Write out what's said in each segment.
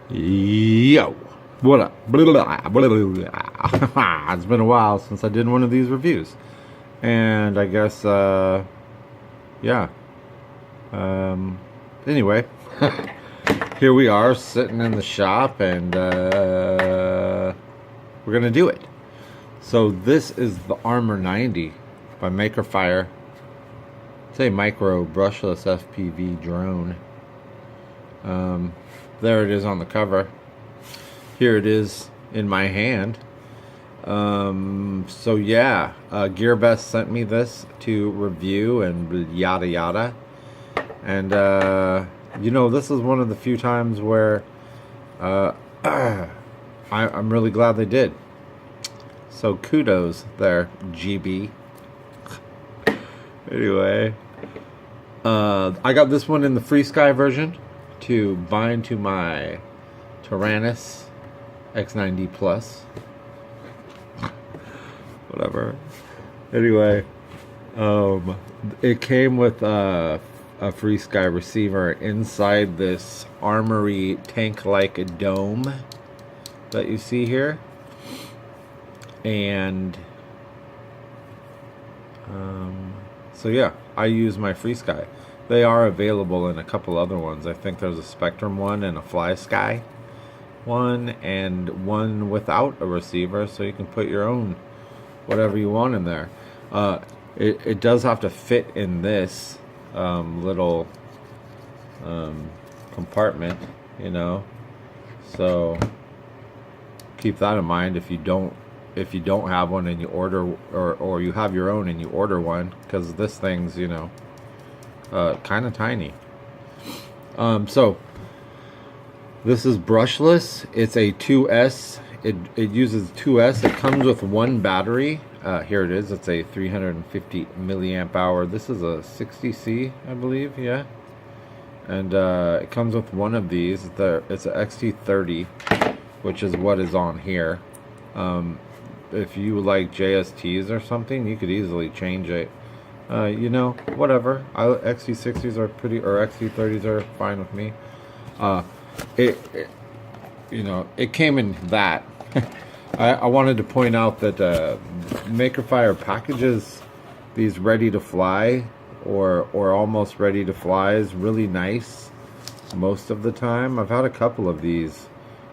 Yo, what up? Blah, blah, blah, blah. It's been a while since I did one of these reviews, and I guess, yeah. Anyway, here we are sitting in the shop, and we're gonna do it. So this is the Armor 90 by Makerfire. It's a micro brushless FPV drone. There it is on the cover. Here it is in my hand. So yeah, GearBest sent me this to review and yada yada. And you know, this is one of the few times where I'm really glad they did. So kudos there, GB. Anyway, I got this one in the Free Sky version to bind to my Tyrannus X9D Plus. Whatever. Anyway, it came with a Free Sky receiver inside this armory tank-like dome that you see here. And so yeah, I use my Free Sky. They are available in a couple other ones. I think there's a Spectrum one and a Fly Sky one, and one without a receiver, so you can put your own whatever you want in there. It does have to fit in this little compartment, you know. So keep that in mind if you don't have one and you order, or you have your own and you order one, because this thing's, you know, kind of tiny. So this is brushless. It's a 2S. It uses 2S. It comes with one battery. Here it is. It's a 350 milliamp hour. This is a 60C, I believe. Yeah. And it comes with one of these. It's an XT30, which is what is on here. If you like JSTs or something, you could easily change it. You know, whatever. XT60s are pretty, or XT30s are fine with me. You know, it came in that. I wanted to point out that Makerfire packages these ready to fly, or almost ready to fly, is really nice most of the time. I've had a couple of these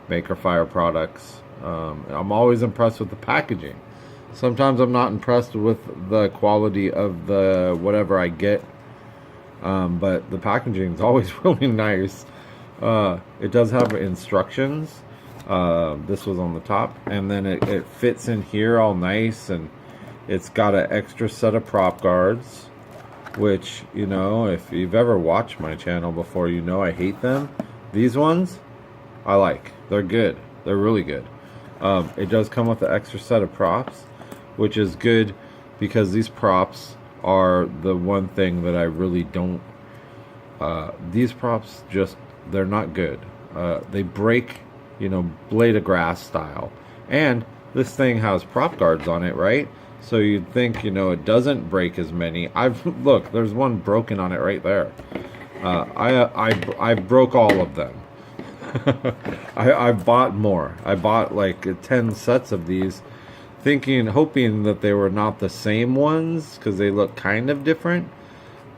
Makerfire products. I'm always impressed with the packaging. Sometimes I'm not impressed with the quality of the whatever I get, but the packaging is always really nice. It does have instructions. This was on the top, and then it fits in here all nice, and it's got an extra set of prop guards, which, you know, if you've ever watched my channel before, you know I hate them. These ones I like. They're good. They're really good. It does come with an extra set of props, which is good, because these props are the one thing that I really don't, these props just, they're not good. They break, you know, blade of grass style. And this thing has prop guards on it, right? So you'd think, you know, it doesn't break as many. Look, there's one broken on it right there. I broke all of them. I bought more. I bought like 10 sets of these, hoping that they were not the same ones, because they look kind of different.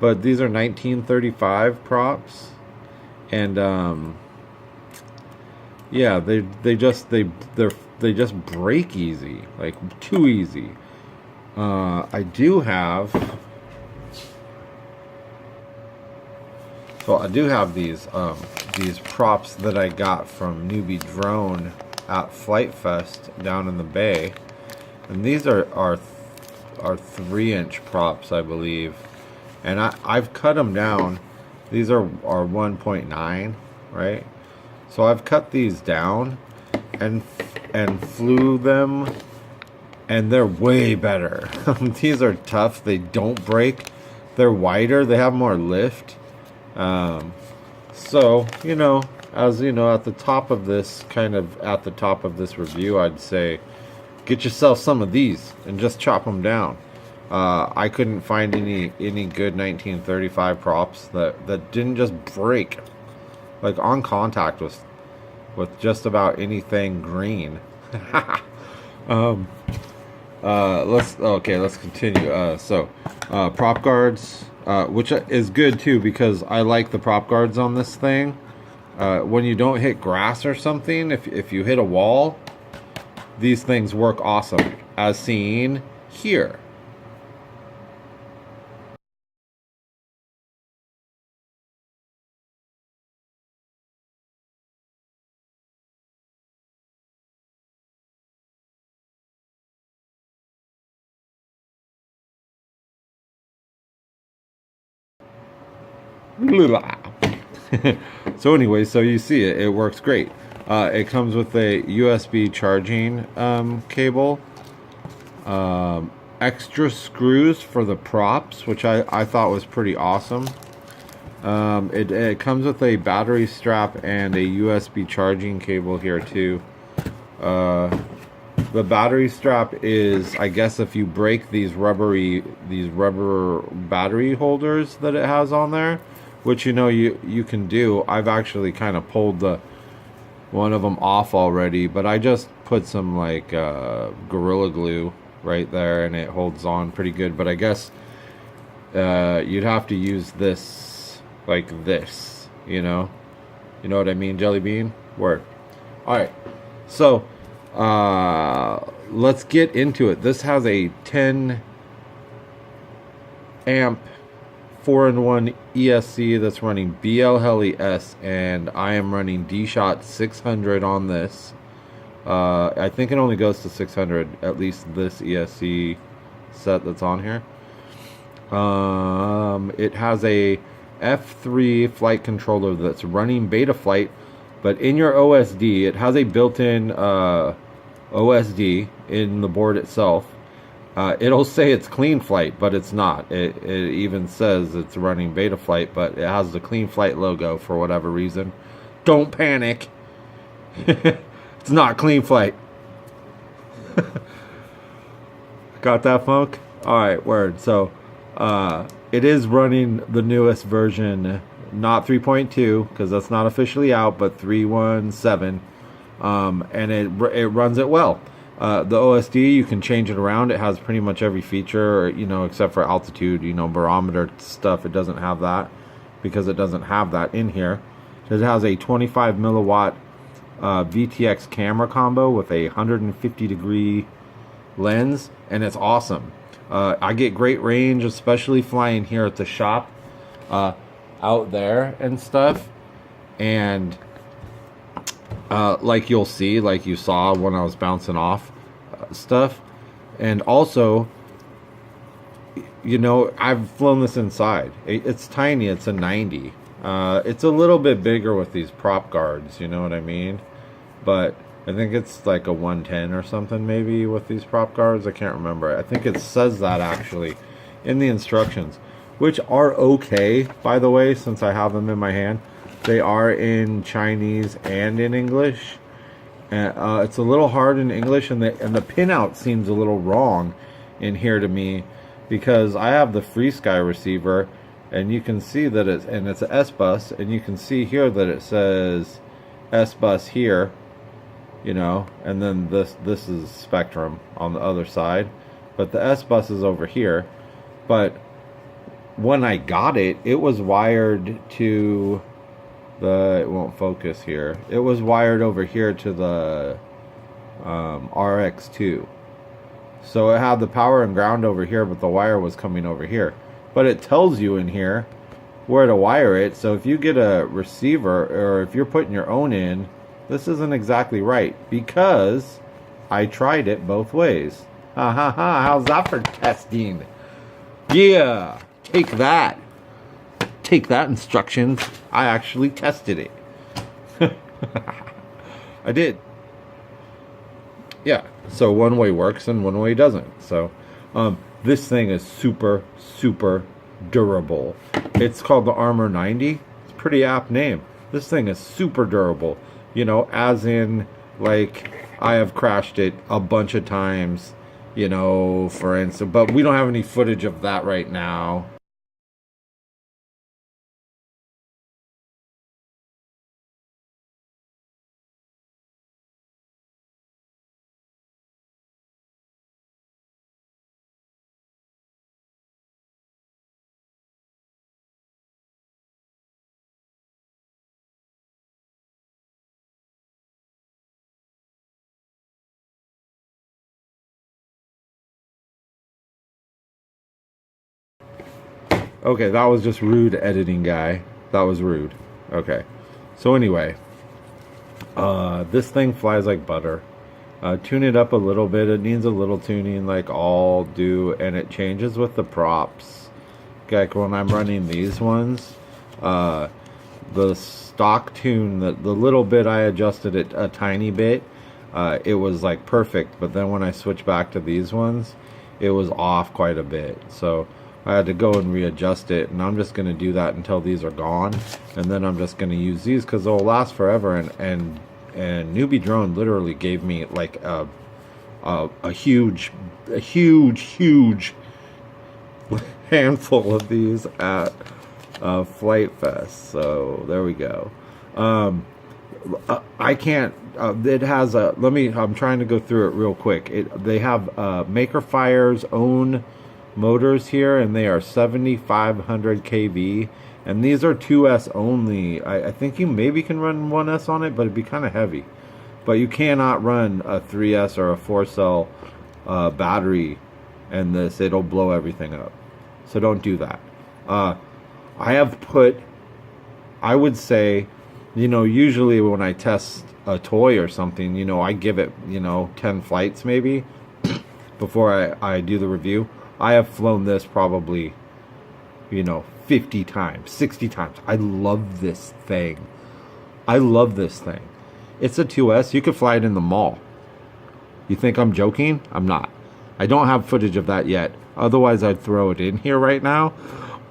But these are 1935 props, and yeah, they just break easy, like too easy. I do have these props that I got from Newbie Drone at Flight Fest down in the Bay, and these are 3-inch props, I believe, and I've cut them down. These are 1.9, right? So I've cut these down and flew them, and they're way better. These are tough. They don't break. They're wider. They have more lift. So, you know, as you know, at the top of this review, I'd say get yourself some of these and just chop them down. I couldn't find any good 1935 props that didn't just break. Like, on contact with just about anything green. um, let's continue. Prop guards, which is good too because I like the prop guards on this thing. When you don't hit grass or something, if you hit a wall, these things work awesome, as seen here. So anyway, so you see it works great. It comes with a USB charging cable, extra screws for the props, which I thought was pretty awesome. It comes with a battery strap and a USB charging cable here too. The battery strap is, I guess, if you break these rubber battery holders that it has on there, which you can do. I've actually kind of pulled one of them off already, but I just put some like Gorilla Glue right there, and it holds on pretty good. But I guess you'd have to use this like this, you know what I mean, Jelly Bean? Word. All right, so let's get into it. This has a 10 amp 4-in-1 ESC that's running BL Heli S, and I am running D-Shot 600 on this. I think it only goes to 600, at least this ESC set that's on here. It has a F3 flight controller that's running Betaflight, but in your OSD, it has a built-in OSD in the board itself. It'll say it's clean flight, but it's not. It even says it's running Betaflight, but it has the clean flight logo for whatever reason. Don't panic. It's not clean flight. Got that, Funk? Alright, word. So, it is running the newest version, not 3.2, because that's not officially out, but 3.17. And it runs it well. The OSD, you can change it around. It has pretty much every feature, except for altitude, barometer stuff. It doesn't have that because it doesn't have that in here. It has a 25 milliwatt VTX camera combo with a 150 degree lens, and it's awesome. I get great range, especially flying here at the shop, out there and stuff. And like you'll see, like you saw when I was bouncing off stuff. And also, I've flown this inside. It's tiny. It's a 90. It's a little bit bigger with these prop guards, you know what I mean? But I think it's like a 110 or something maybe with these prop guards. I can't remember. I think it says that actually in the instructions, which are okay, by the way, since I have them in my hand. They are in Chinese and in English. It's a little hard in English, and the pinout seems a little wrong in here to me, because I have the FreeSky receiver, and you can see that it's an S-Bus, and you can see here that it says S-Bus here, and then this is Spectrum on the other side, but the S-Bus is over here. But when I got it, it was wired to it won't focus here. It was wired over here to the RX2. So it had the power and ground over here, but the wire was coming over here. But it tells you in here where to wire it. So if you get a receiver, or if you're putting your own in, this isn't exactly right, because I tried it both ways. Ha ha ha, how's that for testing? Yeah, take that. Take that, instructions. I actually tested it. I did. Yeah, so one way works and one way doesn't. So this thing is super, super durable. It's called the Armor 90. It's a pretty apt name. This thing is super durable. As in, like, I have crashed it a bunch of times, for instance. But we don't have any footage of that right now. Okay, that was just rude editing, guy. That was rude. Okay. So anyway, this thing flies like butter. Tune it up a little bit. It needs a little tuning, like all do, and it changes with the props. Like when I'm running these ones, the stock tune, the little bit I adjusted it a tiny bit, it was like perfect. But then when I switch back to these ones, it was off quite a bit. So I had to go and readjust it, and I'm just going to do that until these are gone, and then I'm just going to use these because they'll last forever. And Newbie Drone literally gave me like a huge handful of these at Flight Fest. So there we go. I can't. It has a. I'm trying to go through it real quick. They have Makerfire's own motors here, and they are 7,500 kV, and these are 2S only. I think you maybe can run 1S on it, but it'd be kind of heavy. But you cannot run a 3S or a 4-cell battery in this. It'll blow everything up. So don't do that. I have put, I would say, usually when I test a toy or something, I give it, 10 flights maybe before I do the review. I have flown this probably, 50 times, 60 times. I love this thing. It's a 2S. You could fly it in the mall. You think I'm joking? I'm not. I don't have footage of that yet. Otherwise, I'd throw it in here right now.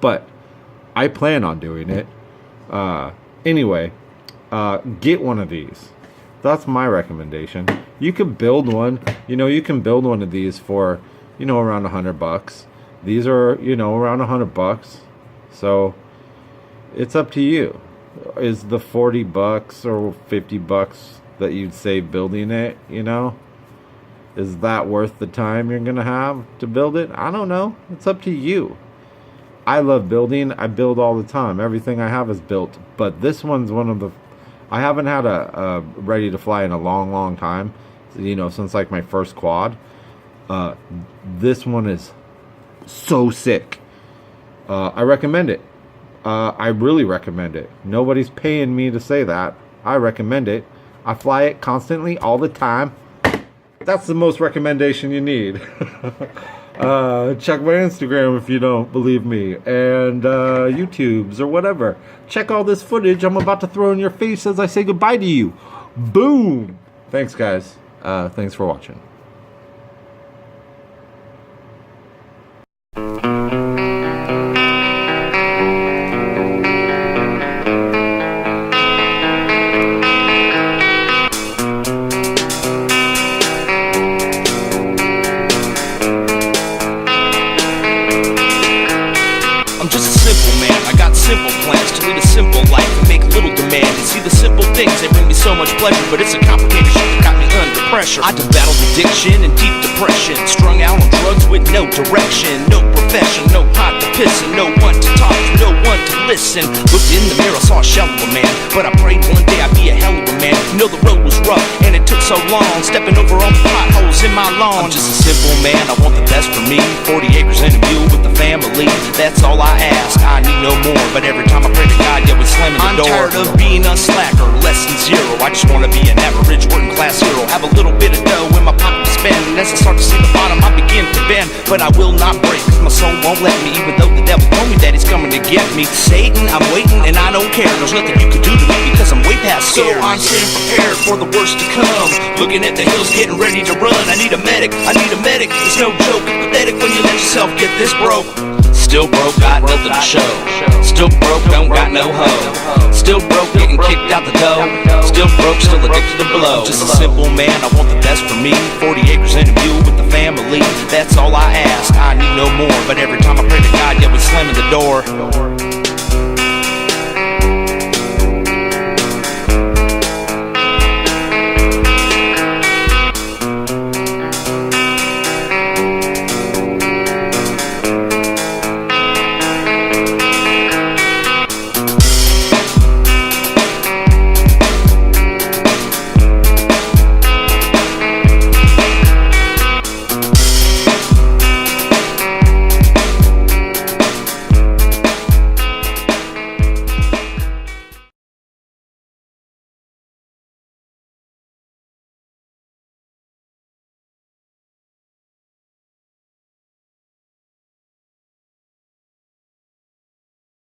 But I plan on doing it. Anyway, get one of these. That's my recommendation. You can build one. You can build one of these for, around $100. These are, around $100. So it's up to you. Is the $40 or $50 that you'd save building it, is that worth the time you're gonna have to build it? I don't know. It's up to you. I love building. I build all the time. Everything I have is built. But this one's one of the. I haven't had a ready to fly in a long time. Since like my first quad. This one is so sick. I recommend it. I really recommend it. Nobody's paying me to say that. I recommend it. I fly it constantly, all the time. That's the most recommendation you need. Check my Instagram if you don't believe me. And YouTube's or whatever. Check all this footage I'm about to throw in your face as I say goodbye to you. Boom! Thanks, guys. Thanks for watching. They bring me so much pleasure, but it's a complicated shit that got me under pressure. I done battled addiction and deep depression, strung out on drugs with no direction, no profession, no pot to piss and no one to talk to, no one to listen. Looked in the mirror, saw a shell of a man, but I prayed one day I'd be a hell of a man. The road was rough and it took so long, stepping over all the potholes in my lawn. I'm just a simple man, I want the best for me. 40 acres and a mule with the family, that's all I ask. I need no more, but every time I pray to God, yeah, we slamming the door. I'm tired of being a slacker, less than zero. I just wanna be an average working class hero. Have a little bit of dough in my pocket to spend, and as I start to see the bottom, I begin to bend. But I will not break, cause my soul won't let me, even though the devil told me that he's coming to get me. Satan, I'm waiting and I don't care. There's nothing you can do to me because I'm way past scared. So I'm sitting prepared for the worst to come, looking at the hills, getting ready to run. I need a medic, it's no joke. It's pathetic when you let yourself get this broke. Still broke, got nothing to show. Still broke, don't got no hoe. Still broke, getting kicked out the door. Still broke, still addicted to blow. Just a simple man, I want the best for me. 40 acres and a mule with the family, that's all I ask. I need no more, but every time I pray to God, yeah, we slamming the door.